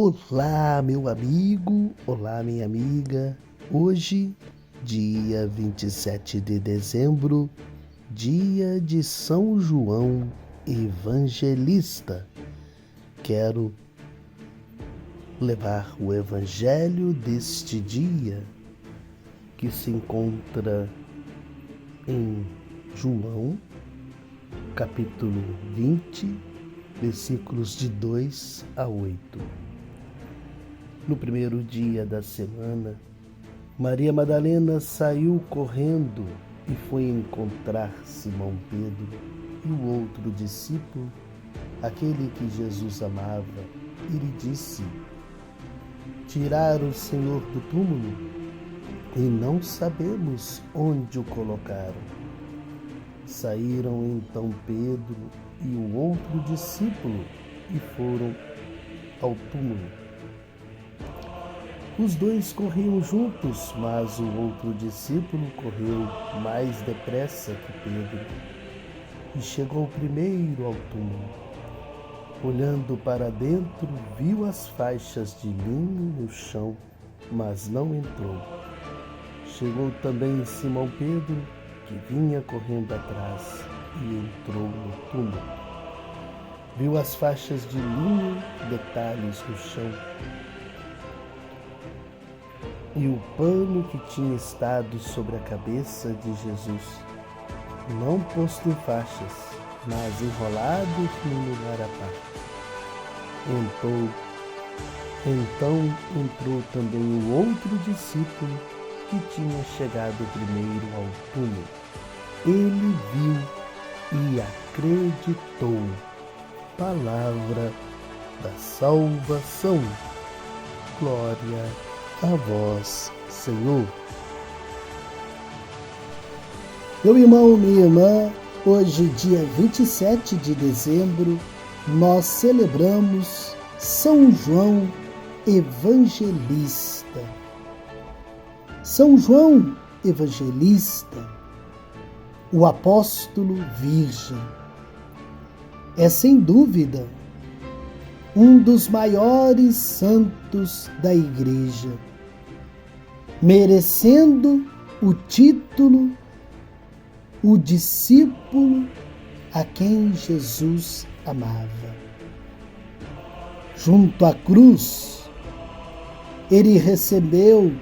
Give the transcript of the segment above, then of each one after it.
Olá, meu amigo, olá, minha amiga. Hoje, dia 27 de dezembro, dia de São João Evangelista. Quero levar o evangelho deste dia, que se encontra em João, capítulo 20, versículos de 2 a 8. No primeiro dia da semana, Maria Madalena saiu correndo e foi encontrar Simão Pedro e o outro discípulo, aquele que Jesus amava, e lhe disse: Tiraram o Senhor do túmulo e não sabemos onde o colocaram. Saíram então Pedro e o outro discípulo e foram ao túmulo. Os dois corriam juntos, mas o outro discípulo correu mais depressa que Pedro e chegou primeiro ao túmulo. Olhando para dentro, viu as faixas de linho no chão, mas não entrou. Chegou também Simão Pedro, que vinha correndo atrás, e entrou no túmulo. Viu as faixas de linho, detalhes no chão, e o pano que tinha estado sobre a cabeça de Jesus, não posto em faixas, mas enrolado num lugar à parte. Então entrou também o outro discípulo que tinha chegado primeiro ao túmulo. Ele viu e acreditou. Palavra da salvação. Glória a vós, Senhor. Meu irmão, minha irmã, hoje, dia 27 de dezembro, nós celebramos São João Evangelista. São João Evangelista, o apóstolo virgem, é sem dúvida um dos maiores santos da Igreja, merecendo o título, o discípulo a quem Jesus amava. Junto à cruz, ele recebeu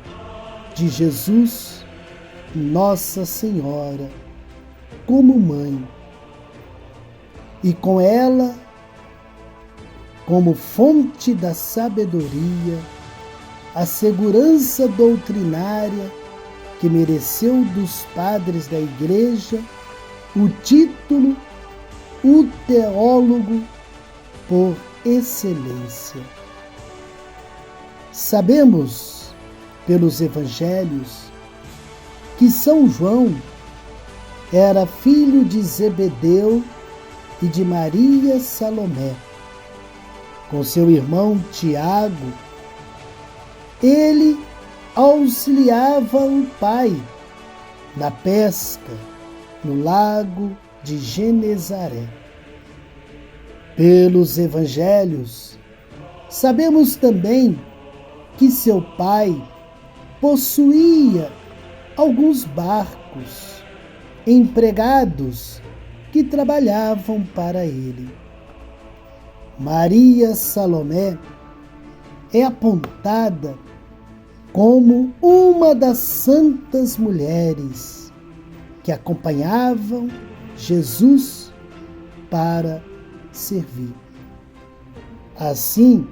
de Jesus Nossa Senhora como mãe, e com ela, como fonte da sabedoria, a segurança doutrinária que mereceu dos padres da Igreja o título, o teólogo por excelência. Sabemos, pelos evangelhos, que São João era filho de Zebedeu e de Maria Salomé. Com seu irmão Tiago, ele auxiliava o pai na pesca no lago de Genezaré. Pelos evangelhos, sabemos também que seu pai possuía alguns barcos, empregados que trabalhavam para ele. Maria Salomé é apontada como uma das santas mulheres que acompanhavam Jesus para servir. Assim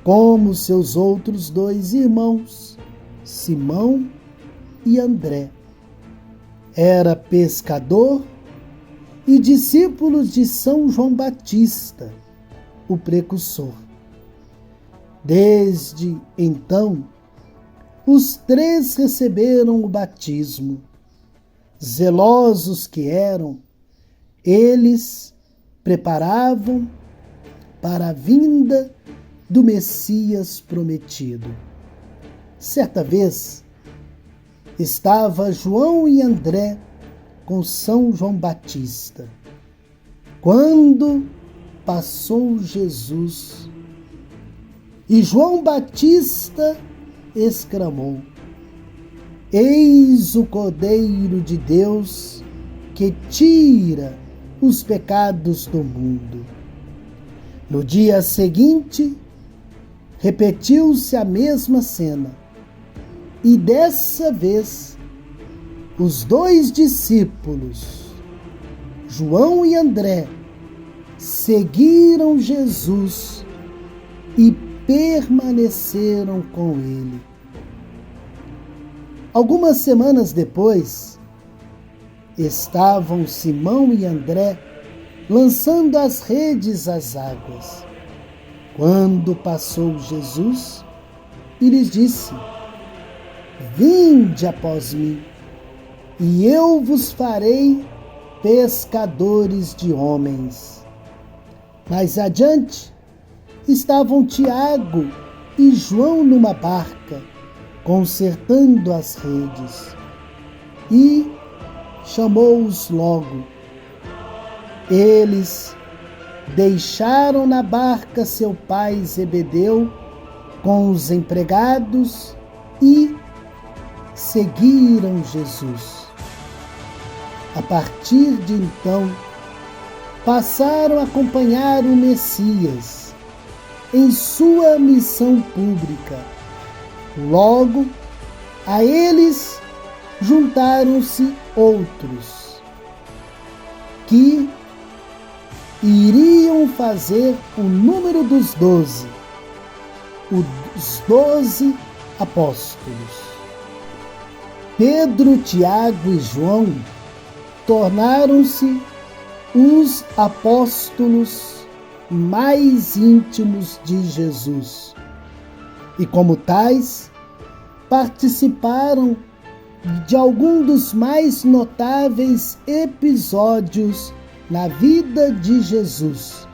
como seus outros dois irmãos, Simão e André. Era pescador e discípulos de São João Batista, o precursor. Desde então, os três receberam o batismo. Zelosos que eram, eles preparavam para a vinda do Messias prometido. Certa vez, estava João e André com São João Batista, quando passou Jesus E João Batista exclamou: Eis o Cordeiro de Deus que tira os pecados do mundo. No dia seguinte, repetiu-se a mesma cena. E dessa vez, os 2 discípulos, João e André, seguiram Jesus e permaneceram com ele. Algumas semanas depois, estavam Simão e André lançando as redes às águas, quando passou Jesus e lhes disse: Vinde após mim, e eu vos farei pescadores de homens. Mais adiante estavam Tiago e João numa barca, consertando as redes, e chamou-os logo. Eles deixaram na barca seu pai Zebedeu com os empregados e seguiram Jesus. A partir de então, passaram a acompanhar o Messias em sua missão pública. Logo, a eles juntaram-se outros que iriam fazer o número dos 12, os 12 apóstolos. Pedro, Tiago e João tornaram-se os apóstolos mais íntimos de Jesus e, como tais, participaram de algum dos mais notáveis episódios na vida de Jesus,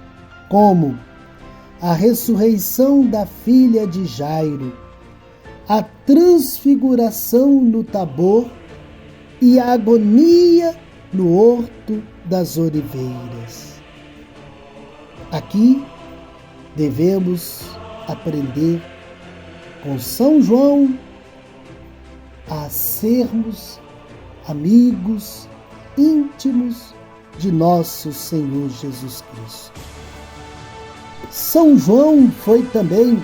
como a ressurreição da filha de Jairo, a transfiguração no Tabor e a agonia no Horto das Oliveiras. Aqui devemos aprender com São João a sermos amigos íntimos de nosso Senhor Jesus Cristo. São João foi também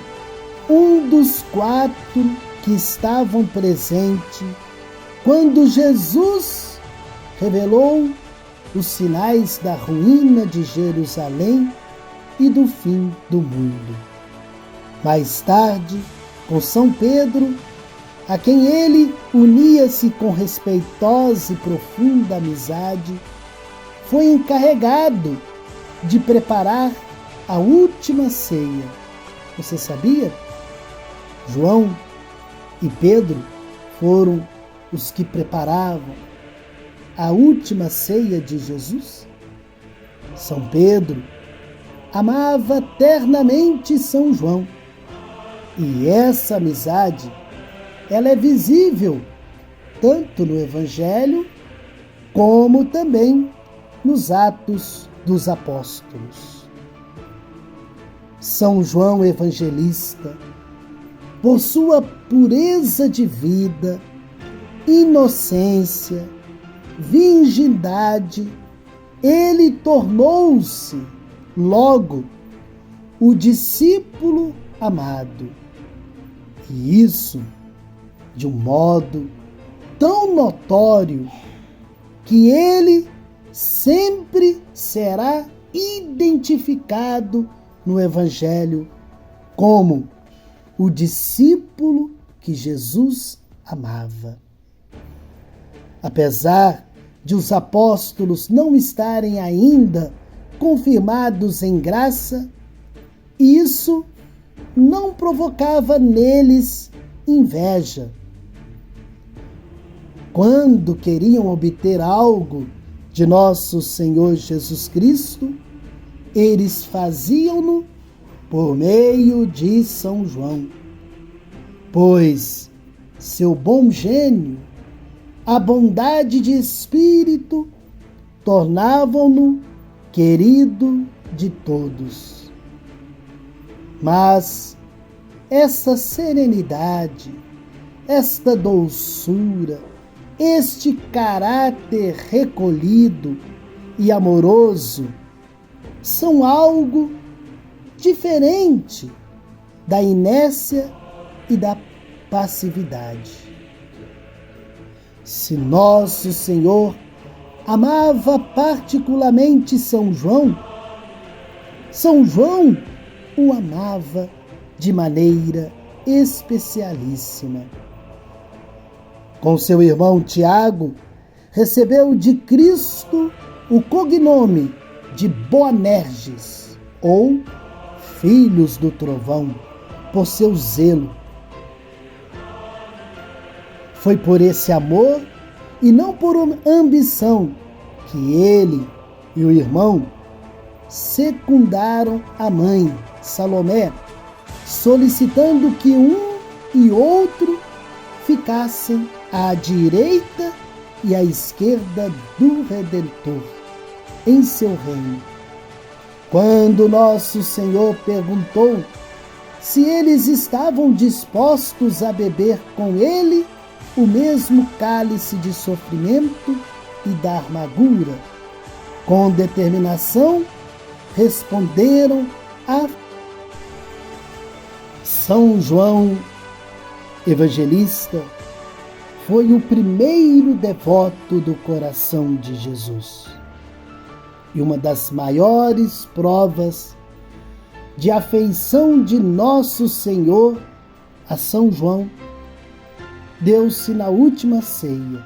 um dos 4 que estavam presentes quando Jesus revelou os sinais da ruína de Jerusalém e do fim do mundo. Mais tarde, com São Pedro, a quem ele unia-se com respeitosa e profunda amizade, foi encarregado de preparar a última ceia. Você sabia? João e Pedro foram os que preparavam a última ceia de Jesus. São Pedro amava ternamente São João, e essa amizade, ela é visível tanto no Evangelho como também nos Atos dos Apóstolos. São João Evangelista, por sua pureza de vida, inocência, virgindade, ele tornou-se logo o discípulo amado. E isso de um modo tão notório que ele sempre será identificado no Evangelho como o discípulo que Jesus amava. Apesar de os apóstolos não estarem ainda confirmados em graça, isso não provocava neles inveja. Quando queriam obter algo de nosso Senhor Jesus Cristo, eles faziam-no por meio de São João, pois seu bom gênio, a bondade de espírito, tornavam-no querido de todos. Mas essa serenidade, esta doçura, este caráter recolhido e amoroso são algo diferente da inércia e da passividade. Se nosso Senhor amava particularmente São João, São João o amava de maneira especialíssima. Com seu irmão Tiago, recebeu de Cristo o cognome de Boanerges, ou Filhos do Trovão, por seu zelo. Foi por esse amor e não por ambição que ele e o irmão secundaram a mãe, Salomé, solicitando que um e outro ficassem à direita e à esquerda do Redentor em seu reino. Quando nosso Senhor perguntou se eles estavam dispostos a beber com ele o mesmo cálice de sofrimento e da amargura, com determinação responderam a São João Evangelista foi o primeiro devoto do coração de Jesus. E uma das maiores provas de afeição de nosso Senhor a São João deu-se na última ceia.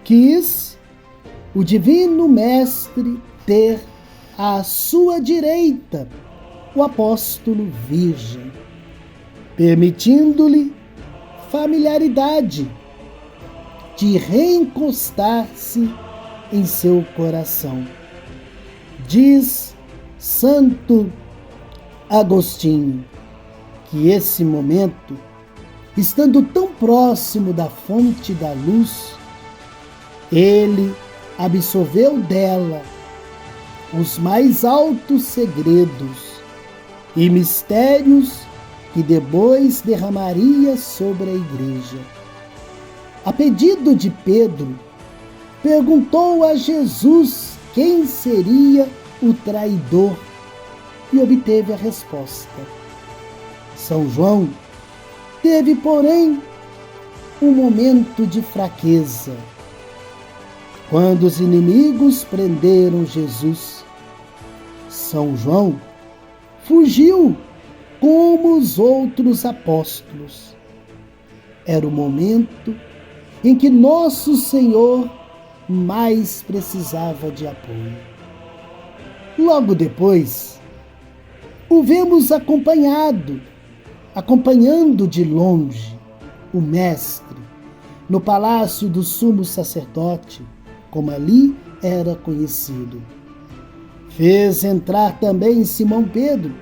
Quis o Divino Mestre ter à sua direita o apóstolo virgem, permitindo-lhe familiaridade de reencostar-se em seu coração. Diz Santo Agostinho que esse momento, estando tão próximo da fonte da luz, ele absorveu dela os mais altos segredos e mistérios que depois derramaria sobre a igreja. A pedido de Pedro, perguntou a Jesus quem seria o traidor e obteve a resposta. São João teve, porém, um momento de fraqueza. Quando os inimigos prenderam Jesus, São João fugiu como os outros apóstolos. Era o momento em que nosso Senhor mais precisava de apoio. Logo depois, o vemos acompanhando de longe o Mestre no palácio do sumo sacerdote, como ali era conhecido. Fez entrar também Simão Pedro.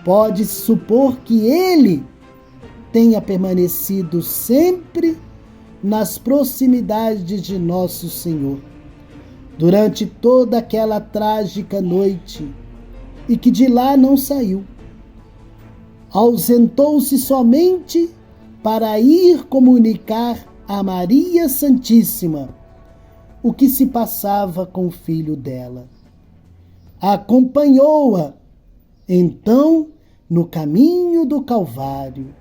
Pode-se supor que ele tenha permanecido sempre nas proximidades de nosso Senhor durante toda aquela trágica noite e que de lá não saiu. Ausentou-se somente para ir comunicar a Maria Santíssima o que se passava com o filho dela. Acompanhou-a, então, no caminho do Calvário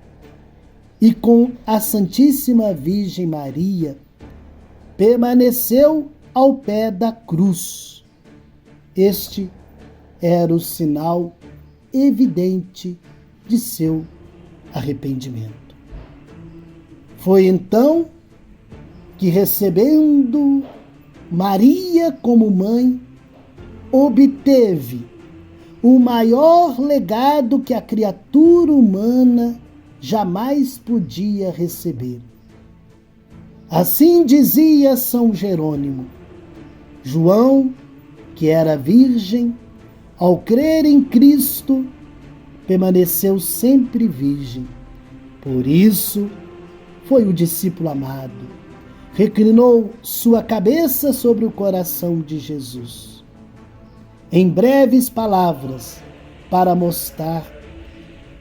e com a Santíssima Virgem Maria permaneceu ao pé da cruz. Este era o sinal evidente de seu arrependimento. Foi então que, recebendo Maria como mãe, obteve o maior legado que a criatura humana jamais podia receber. Assim dizia São Jerônimo: João, que era virgem, ao crer em Cristo, permaneceu sempre virgem. Por isso, foi o discípulo amado. Reclinou sua cabeça sobre o coração de Jesus. Em breves palavras, para mostrar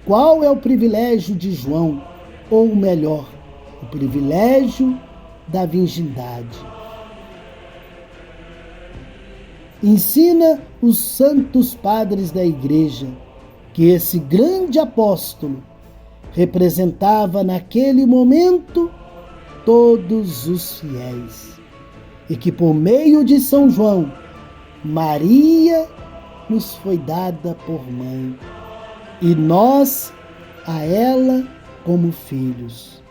qual é o privilégio de João, ou melhor, o privilégio da virgindade. Ensina os santos padres da Igreja que esse grande apóstolo representava naquele momento todos os fiéis e que por meio de São João, Maria nos foi dada por mãe e nós a ela como filhos.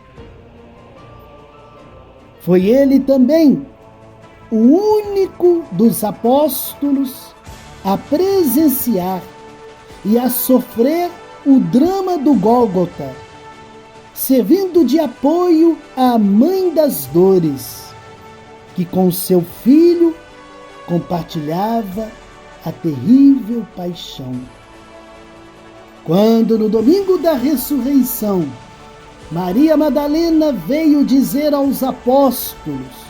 Foi ele também o único dos apóstolos a presenciar e a sofrer o drama do Gólgota, servindo de apoio à Mãe das Dores, que com seu filho compartilhava a terrível paixão. Quando no domingo da ressurreição, Maria Madalena veio dizer aos apóstolos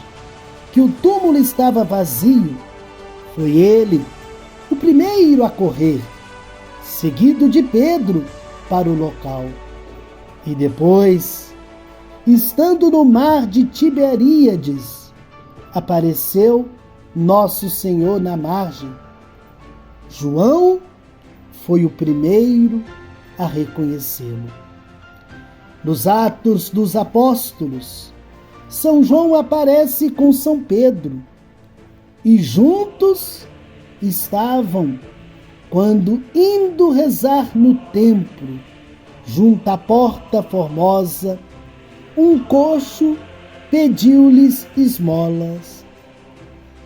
que o túmulo estava vazio, foi ele o primeiro a correr, seguido de Pedro, para o local. E depois, estando no mar de Tiberíades, apareceu Nosso Senhor na margem. João foi o primeiro a reconhecê-lo. Nos Atos dos Apóstolos, São João aparece com São Pedro e juntos estavam quando, indo rezar no templo, junto à porta formosa, um coxo pediu-lhes esmolas.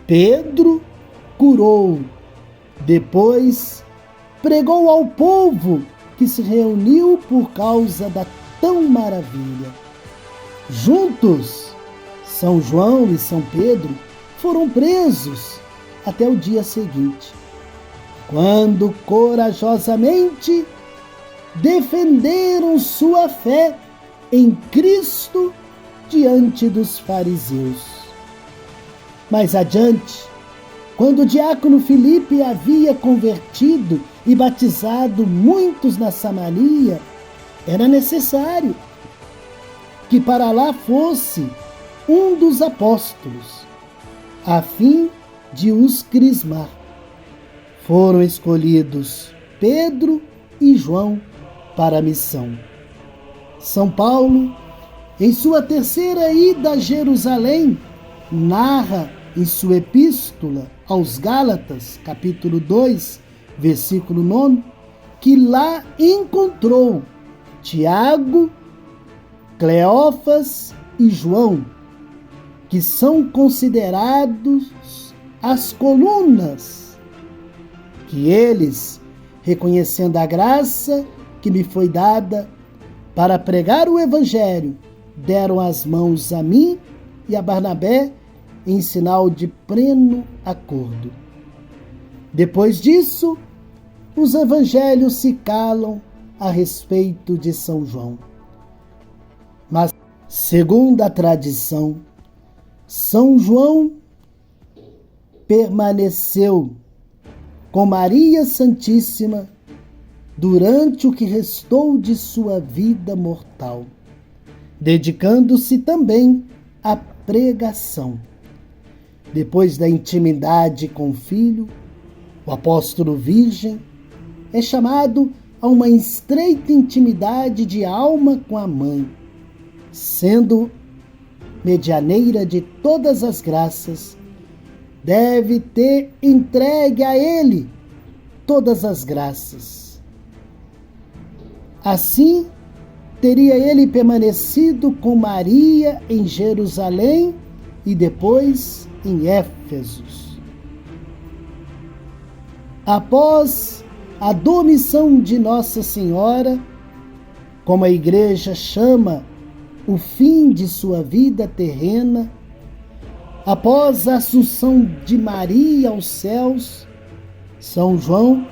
Pedro curou, depois pregou ao povo que se reuniu por causa da tão maravilha. Juntos, São João e São Pedro foram presos até o dia seguinte, quando corajosamente defenderam sua fé em Cristo diante dos fariseus. Mais adiante, quando o diácono Filipe havia convertido e batizado muitos na Samaria, era necessário que para lá fosse um dos apóstolos, a fim de os crismar. Foram escolhidos Pedro e João para a missão. São Paulo, em sua terceira ida a Jerusalém, narra em sua epístola aos Gálatas, capítulo 2, versículo 9, que lá encontrou Tiago, Cleófas e João, que são considerados as colunas, que eles, reconhecendo a graça que me foi dada para pregar o Evangelho, deram as mãos a mim e a Barnabé em sinal de pleno acordo. Depois disso, os evangelhos se calam a respeito de São João. Mas, segundo a tradição, São João permaneceu com Maria Santíssima durante o que restou de sua vida mortal, dedicando-se também à pregação. Depois da intimidade com o Filho, o apóstolo virgem é chamado a uma estreita intimidade de alma com a Mãe, sendo medianeira de todas as graças, deve ter entregue a Ele todas as graças. Assim, teria ele permanecido com Maria em Jerusalém e depois em Éfesos. Após a dormição de Nossa Senhora, como a Igreja chama o fim de sua vida terrena, após a assunção de Maria aos céus, São João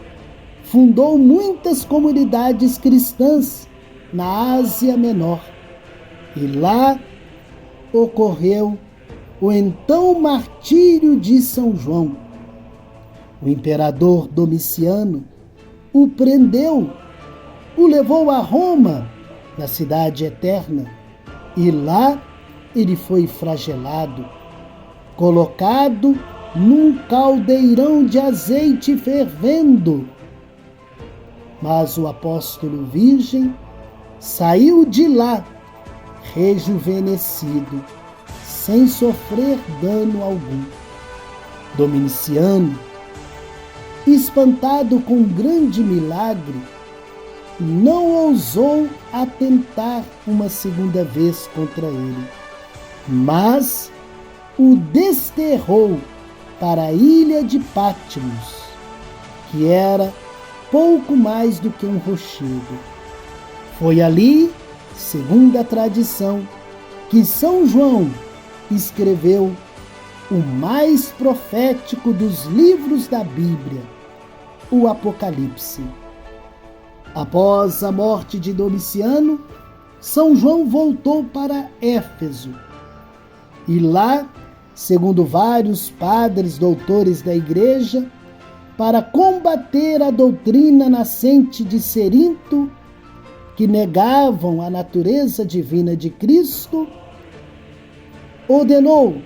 fundou muitas comunidades cristãs na Ásia Menor, e lá ocorreu o então martírio de São João. O imperador Domiciano o prendeu o levou a Roma, na cidade eterna, e lá ele foi flagelado, colocado num caldeirão de azeite fervendo. Mas o apóstolo virgem saiu de lá rejuvenescido, sem sofrer dano algum. Domiciano, espantado com um grande milagre, não ousou atentar uma segunda vez contra ele, mas o desterrou para a ilha de Patmos, que era pouco mais do que um rochedo. Foi ali, segundo a tradição, que São João escreveu o mais profético dos livros da Bíblia, o Apocalipse. Após a morte de Domiciano, São João voltou para Éfeso. E lá, segundo vários padres doutores da igreja, para combater a doutrina nascente de Cerinto, que negavam a natureza divina de Cristo, ordenou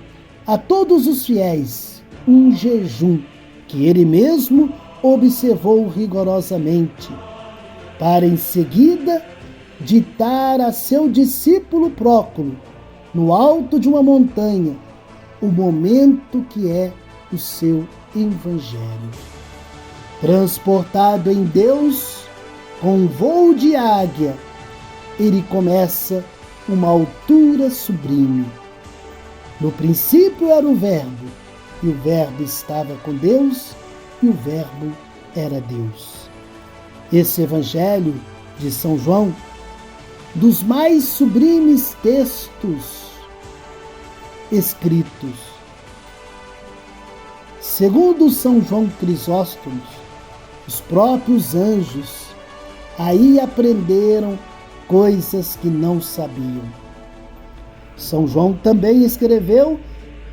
a todos os fiéis um jejum que ele mesmo observou rigorosamente, para em seguida ditar a seu discípulo Próculo, no alto de uma montanha, o momento que é o seu evangelho. Transportado em Deus, com voo de águia, ele começa uma altura sublime. No princípio era o Verbo, e o Verbo estava com Deus, e o Verbo era Deus. Esse Evangelho de São João, dos mais sublimes textos escritos. Segundo São João Crisóstomo, os próprios anjos aí aprenderam coisas que não sabiam. São João também escreveu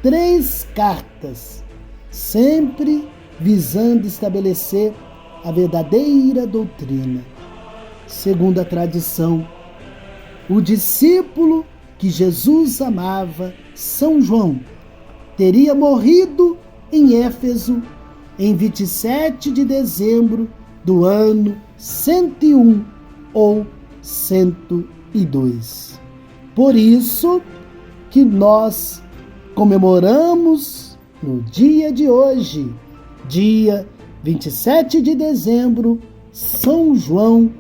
3 cartas, sempre visando estabelecer a verdadeira doutrina. Segundo a tradição, o discípulo que Jesus amava, São João, teria morrido em Éfeso em 27 de dezembro do ano 101 ou 102. Por isso que nós comemoramos no dia de hoje, dia 27 de dezembro, São João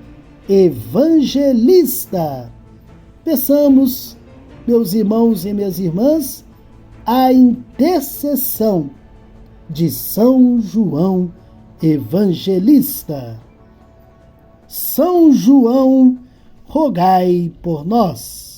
Evangelista. Peçamos, meus irmãos e minhas irmãs, a intercessão de São João Evangelista. São João, rogai por nós.